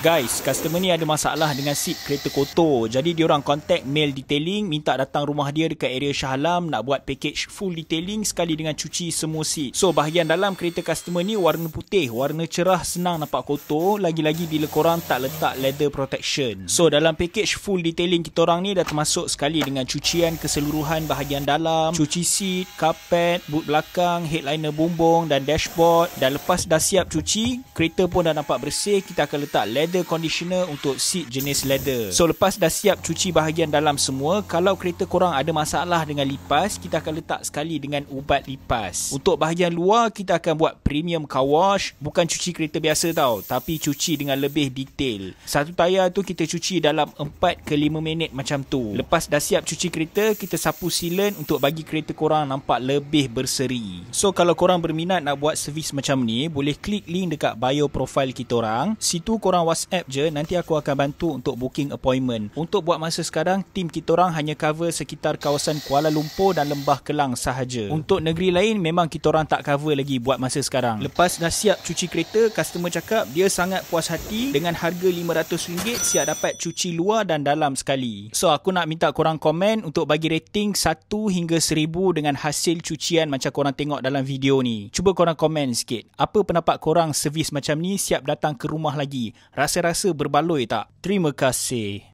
Guys, customer ni ada masalah dengan seat kereta kotor. Jadi diorang contact Mail Detailing, minta datang rumah dia dekat area Shah Alam nak buat package full detailing sekali dengan cuci semua seat. So bahagian dalam kereta customer ni warna putih, warna cerah, senang nampak kotor. Lagi-lagi bila korang tak letak leather protection. So dalam package full detailing kita orang ni dah termasuk sekali dengan cucian keseluruhan bahagian dalam, cuci seat, karpet, boot belakang, headliner bumbung dan dashboard. Dan lepas dah siap cuci, kereta pun dah nampak bersih, kita akan letak leather conditioner untuk seat jenis leather. So lepas dah siap cuci bahagian dalam semua, kalau kereta korang ada masalah dengan lipas, kita akan letak sekali dengan ubat lipas. Untuk bahagian luar, kita akan buat premium car wash. Bukan cuci kereta biasa tau, tapi cuci dengan lebih detail. Satu tayar tu kita cuci dalam 4 ke 5 minit macam tu. Lepas dah siap cuci kereta, kita sapu sealant untuk bagi kereta korang nampak lebih berseri. So kalau korang berminat nak buat servis macam ni, boleh klik link dekat bio profile kita orang. Situ korang WhatsApp je, nanti aku akan bantu untuk booking appointment. Untuk buat masa sekarang, tim kita orang hanya cover sekitar kawasan Kuala Lumpur dan Lembah Kelang sahaja. Untuk negeri lain memang kita orang tak cover lagi buat masa sekarang. Lepas dah siap cuci kereta, customer cakap dia sangat puas hati dengan harga RM500 siap dapat cuci luar dan dalam sekali. So aku nak minta korang komen untuk bagi rating 1 hingga 1000 dengan hasil cucian macam korang tengok dalam video ni. Cuba korang komen sikit. Apa pendapat korang servis macam ni siap datang ke rumah lagi? Rasa-rasa berbaloi tak? Terima kasih.